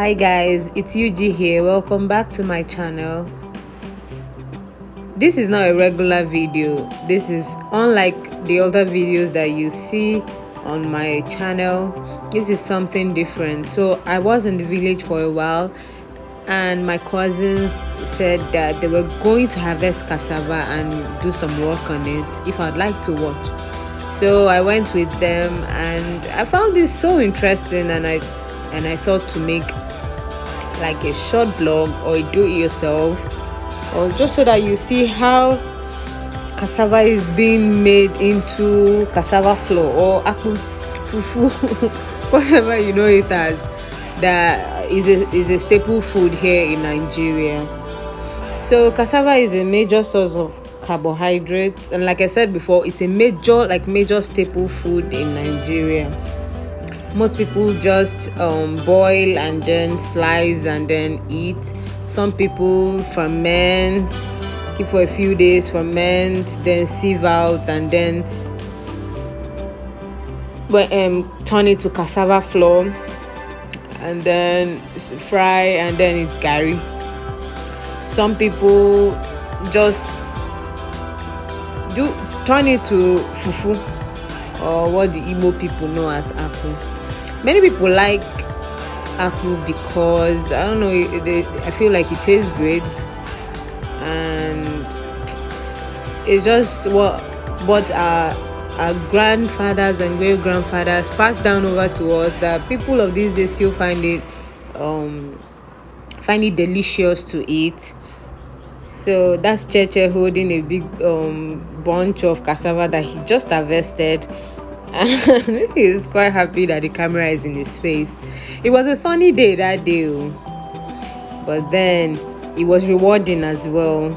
Hi guys, it's UG here. Welcome back to my channel. This is not a regular video. This is unlike the other videos that you see on my channel. This is something different. So I was in the village for a while and my cousins said that they were going to harvest cassava and do some work on it if I'd like to watch. So I went with them and I found this so interesting, and I thought to make like a short vlog or a do-it-yourself, or just so that you see how cassava is being made into cassava flour or akpu, fufu, whatever you know it as. That is a staple food here in Nigeria. So cassava is a major source of carbohydrates, and like I said before, it's a major staple food in Nigeria. Most people just boil and then slice and then eat. Some people ferment, keep for a few days, ferment, then sieve out, and then turn it to cassava flour, and then fry, and then it's gari. Some people just turn it to fufu, or what the Igbo people know as akpu. Many people like akpu because I don't know, I feel like it tastes great, and it's just what our grandfathers and great grandfathers passed down over to us, that people of these days still find it delicious to eat. So that's Cheche holding a big bunch of cassava that he just harvested, and he's quite happy that the camera is in his face. It was a sunny day that day, but then it was rewarding as well.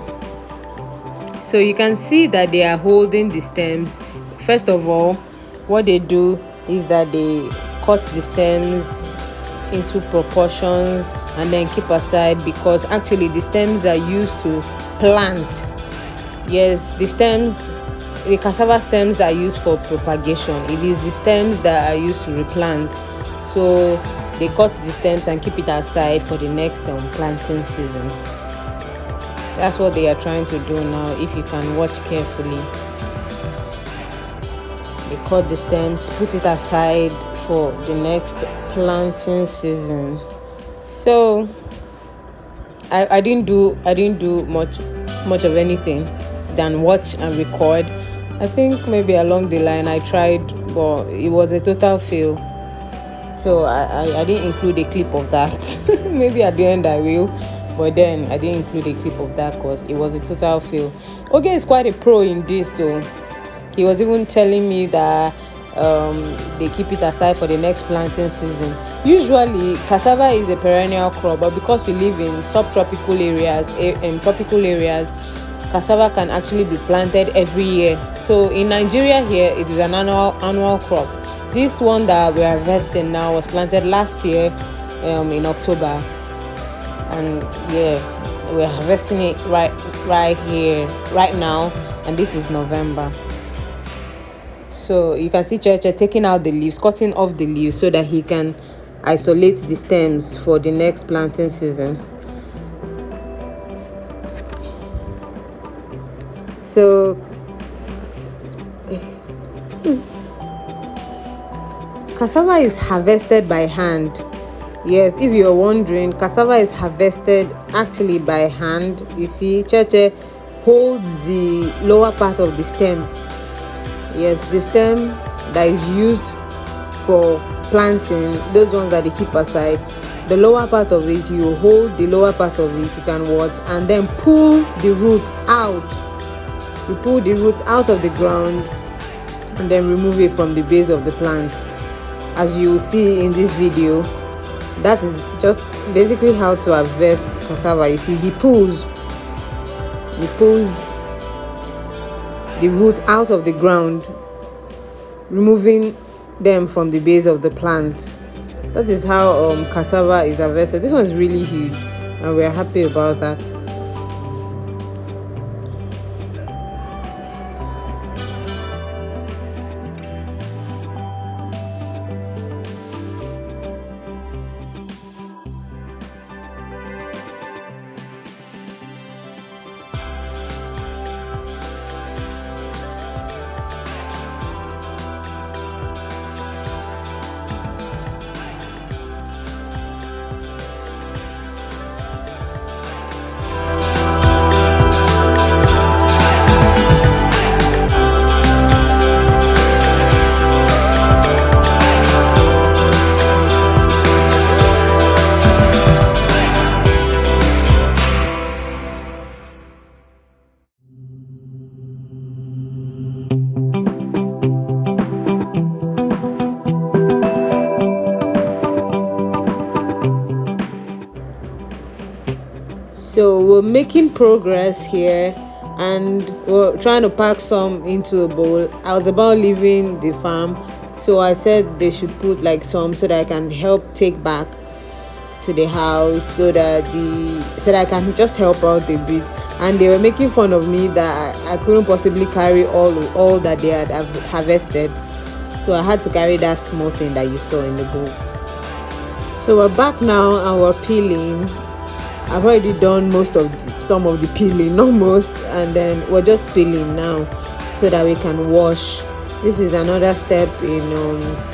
So you can see that they are holding the stems. First of all, what they do is that they cut the stems into proportions and then keep aside, because actually the stems are used to plant. Yes, the cassava stems are used for propagation. It is the stems that are used to replant. So they cut the stems and keep it aside for the next planting season. That's what they are trying to do now, if you can watch carefully. They cut the stems, put it aside for the next planting season. So I didn't do much of anything than watch and record. I think maybe along the line I tried, but it was a total fail. So I didn't include a clip of that. Maybe at the end I will, but then I didn't include a clip of that because it was a total fail. Okay, is quite a pro in this, so he was even telling me that they keep it aside for the next planting season. Usually cassava is a perennial crop, but because we live in subtropical areas and tropical areas, cassava can actually be planted every year. So in Nigeria here, it is an annual crop. This one that we're harvesting now was planted last year in October, and yeah, we're harvesting it right here right now, and this is November. So you can see Cheche taking out the leaves, cutting off the leaves so that he can isolate the stems for the next planting season. So cassava is harvested by hand. Yes, if you're wondering, cassava is harvested actually by hand. You see, Cheche holds the lower part of the stem. Yes, the stem that is used for planting, those ones that they keep aside, the lower part of it, you hold the lower part of it, you can watch, and then pull the roots out. You pull the roots out of the ground and then remove it from the base of the plant. As you will see in this video, that is just basically how to harvest cassava. You see, he pulls the roots out of the ground, removing them from the base of the plant. That is how cassava is harvested. This one is really huge, and we are happy about that. were making progress here, and were trying to pack some into a bowl. I was about leaving the farm, so I said they should put like some so that I can help take back to the house, so that I can just help out a bit. And they were making fun of me that I couldn't possibly carry all that they had harvested, so I had to carry that small thing that you saw in the bowl. So we're back now and we're peeling. I've already done some of the peeling, not most, and then we're just peeling now so that we can wash. This is another step in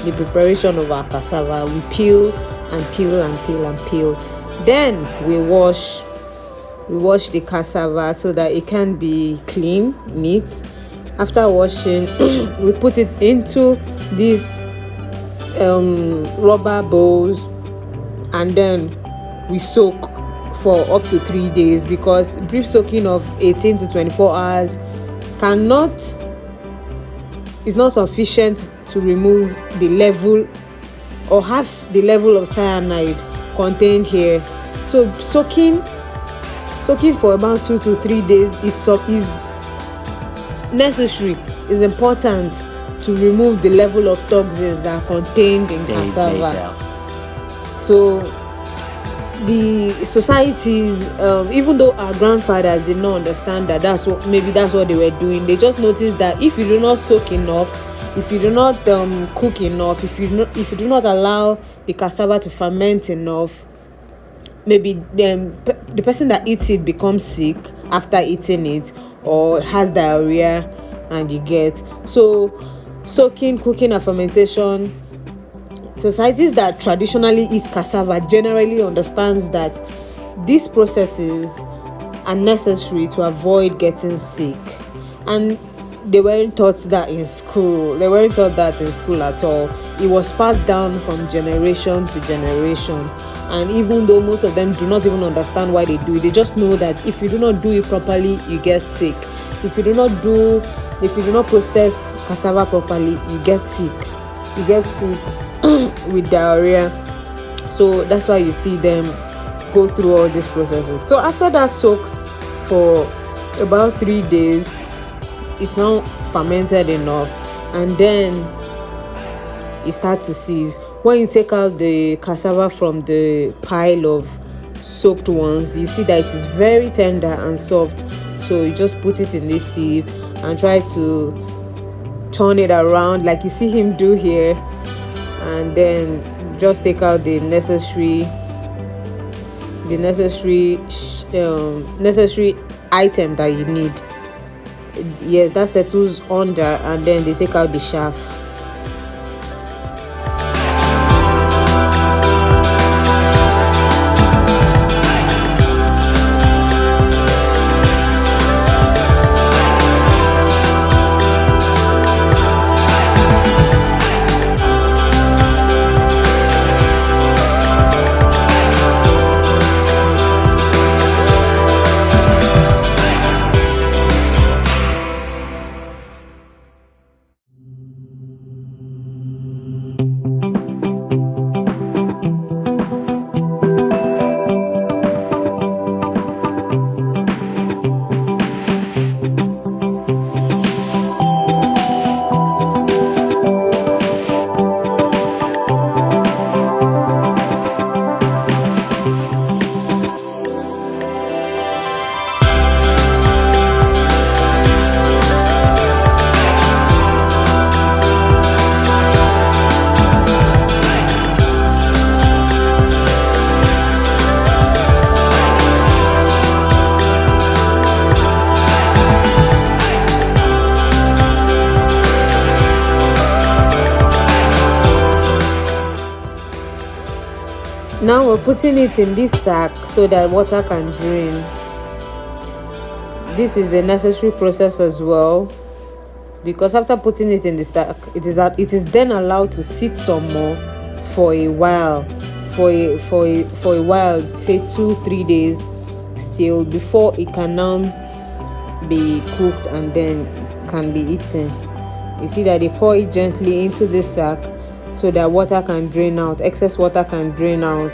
the preparation of our cassava. We peel and peel and peel and peel. Then we wash the cassava so that it can be clean, neat. After washing, we put it into these rubber bowls, and then we soak for up to 3 days, because brief soaking of 18 to 24 hours is not sufficient to remove the level or half the level of cyanide contained here. So soaking for about 2 to 3 days is necessary, is important to remove the level of toxins that are contained in cassava. So the societies, even though our grandfathers did not understand that that's what they were doing, they just noticed that if you do not soak enough, if you do not cook enough, if you do not allow the cassava to ferment enough, maybe the person that eats it becomes sick after eating it, or has diarrhea, and you get. So soaking, cooking, and fermentation, societies that traditionally eat cassava generally understands that these processes are necessary to avoid getting sick. And they weren't taught that in school. They weren't taught that in school at all. It was passed down from generation to generation. And even though most of them do not even understand why they do it, they just know that if you do not do it properly, you get sick. If you do not process cassava properly, you get sick. You get sick with diarrhea. So that's why you see them go through all these processes. So after that soaks for about 3 days, it's now fermented enough, and then you start to sieve. When you take out the cassava from the pile of soaked ones, you see that it is very tender and soft. So you just put it in this sieve and try to turn it around like you see him do here, and then just take out the necessary item that you need. Yes, that settles under, and then they take out the chaff. Now we're putting it in this sack so that water can drain. This is a necessary process as well, because after putting it in the sack, it is then allowed to sit some more for a while, say 2-3 days still, before it can now be cooked and then can be eaten. You see that they pour it gently into this sack so that water can drain out, excess water can drain out.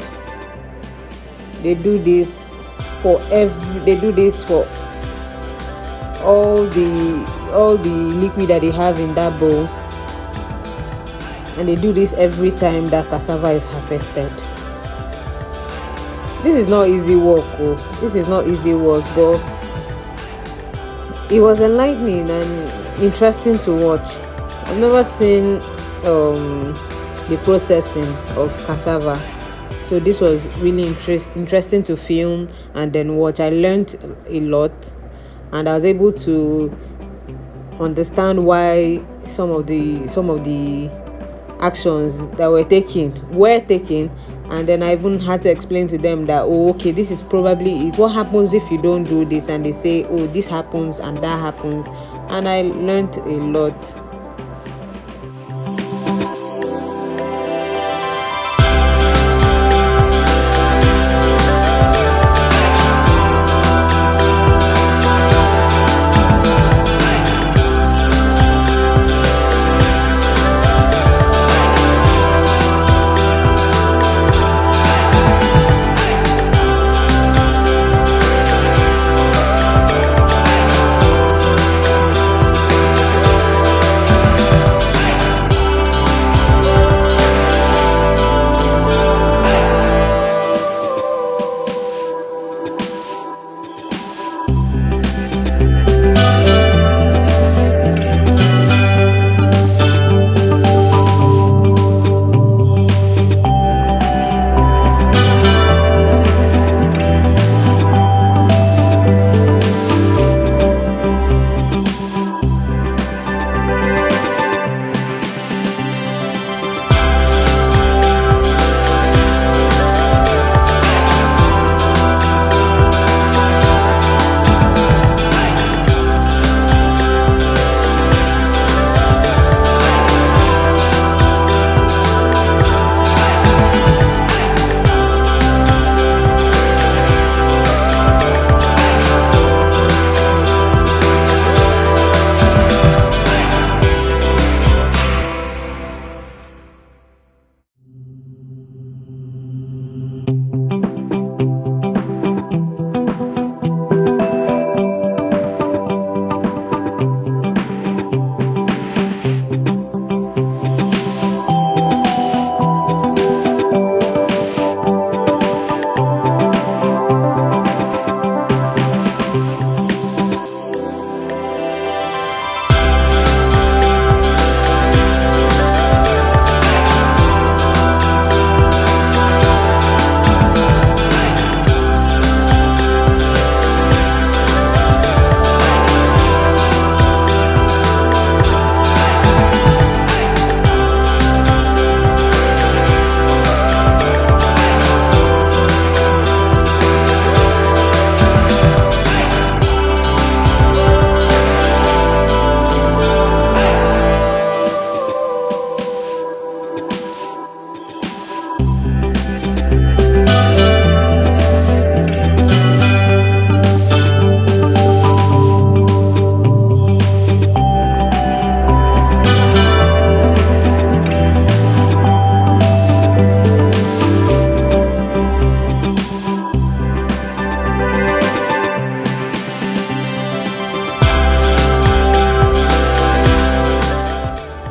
They do this for every, they do this for all the liquid that they have in that bowl, and they do this every time that cassava is harvested. This is not easy work. This is not easy work, but it was enlightening and interesting to watch. I've never seen the processing of cassava, so this was really interesting to film and then watch. I learned a lot, and I was able to understand why some of the actions that were taken, and then I even had to explain to them that, oh, okay, this is probably it. What happens if you don't do this? And they say, oh, this happens and that happens, and I learned a lot.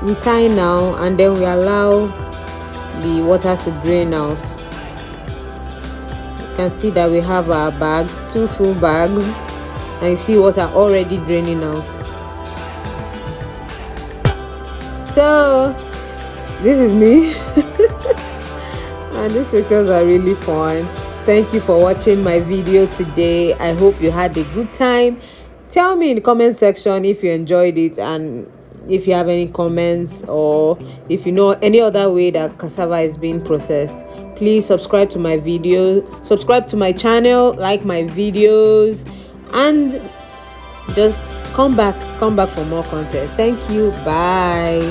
We tie now, and then we allow the water to drain out. You can see that we have our bags, 2 full bags, and you see water already draining out. So this is me and these pictures are really fun. Thank you for watching my video today. I hope you had a good time. Tell me in the comment section if you enjoyed it, and if you have any comments, or if you know any other way that cassava is being processed. Please subscribe to my video, subscribe to my channel, like my videos, and just come back for more content. Thank you. Bye.